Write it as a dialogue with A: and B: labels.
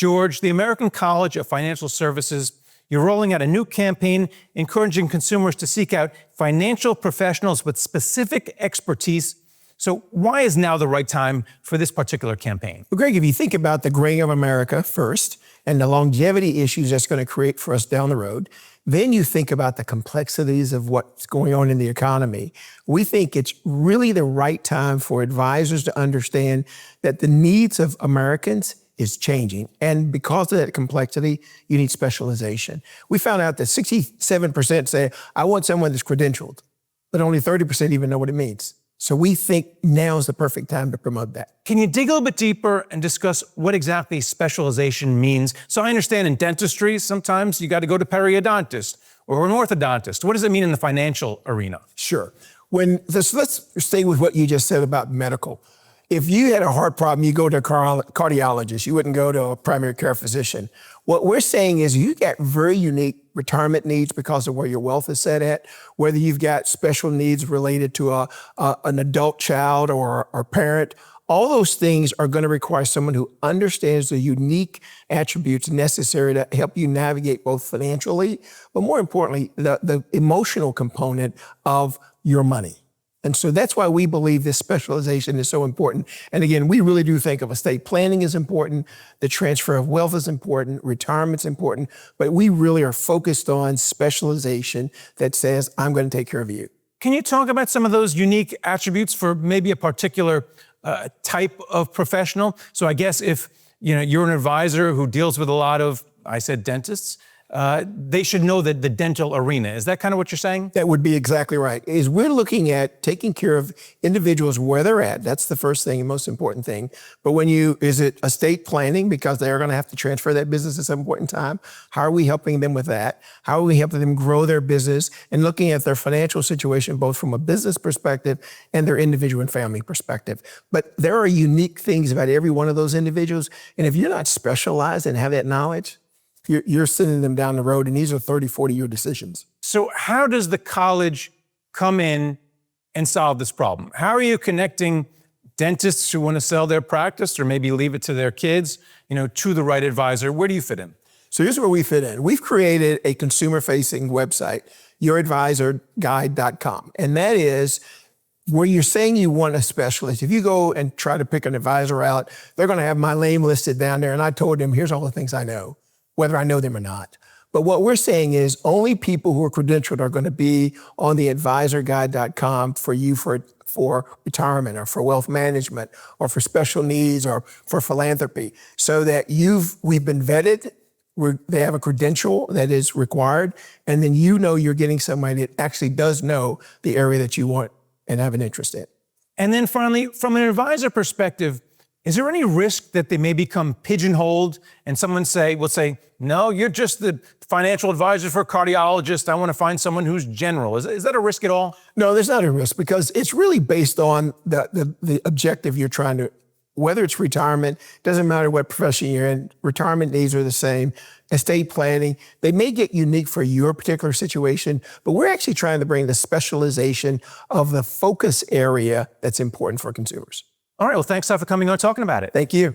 A: George, the American College of Financial Services, you're rolling out a new campaign encouraging consumers to seek out financial professionals with specific expertise. So why is now the right time for this particular campaign?
B: Well, Greg, if you think about the graying of America first and the longevity issues that's going to create for us down the road, then you think about the complexities of what's going on in the economy. We think it's really the right time for advisors to understand that the needs of Americans is changing. And because of that complexity, you need specialization. We found out that 67% say, I want someone that's credentialed, but only 30% even know what it means. So we think now is the perfect time to promote that.
A: Can you dig a little bit deeper and discuss what exactly specialization means? So I understand in dentistry, sometimes you got to go to periodontist or an orthodontist. What does it mean in the financial arena?
B: Sure. Let's stay with what you just said about medical. If you had a heart problem, you go to a cardiologist. You wouldn't go to a primary care physician. What we're saying is you got very unique retirement needs because of where your wealth is set at, whether you've got special needs related to an adult child or a parent. All those things are going to require someone who understands the unique attributes necessary to help you navigate both financially, but more importantly, the emotional component of your money. And so that's why we believe this specialization is so important. And again, we really do think of estate planning is important, the transfer of wealth is important, retirement's important, but we really are focused on specialization that says, I'm going to take care of you.
A: Can you talk about some of those unique attributes for maybe a particular type of professional? So I guess if you're an advisor who deals with a lot of, I said dentists, they should know that the dental arena. Is that kind of what you're saying?
B: That would be exactly right. Is we're looking at taking care of individuals where they're at. That's the first thing and most important thing. But is it estate planning? Because they're going to have to transfer that business at some point in time. How are we helping them with that? How are we helping them grow their business and looking at their financial situation, both from a business perspective and their individual and family perspective? But there are unique things about every one of those individuals. And if you're not specialized and have that knowledge, you're sending them down the road, and these are 30, 40-year decisions.
A: So how does the college come in and solve this problem? How are you connecting dentists who want to sell their practice or maybe leave it to their kids, to the right advisor? Where do you fit in?
B: So here's where we fit in. We've created a consumer-facing website, youradvisorguide.com, and that is where you're saying you want a specialist. If you go and try to pick an advisor out, they're going to have my name listed down there, and I told them, here's all the things I know, whether I know them or not. But what we're saying is only people who are credentialed are going to be on the advisorguide.com for you for retirement or for wealth management or for special needs or for philanthropy, so that we've been vetted, they have a credential that is required, and then you're getting somebody that actually does know the area that you want and have an interest in.
A: And then finally, from an advisor perspective, is there any risk that they may become pigeonholed and someone will say, no, you're just the financial advisor for a cardiologist. I want to find someone who's general. Is that a risk at all?
B: No, there's not a risk because it's really based on the objective you're trying to, whether it's retirement, doesn't matter what profession you're in, retirement needs are the same, estate planning, they may get unique for your particular situation, but we're actually trying to bring the specialization of the focus area that's important for consumers.
A: All right, well, thanks for coming on and talking about it.
B: Thank you.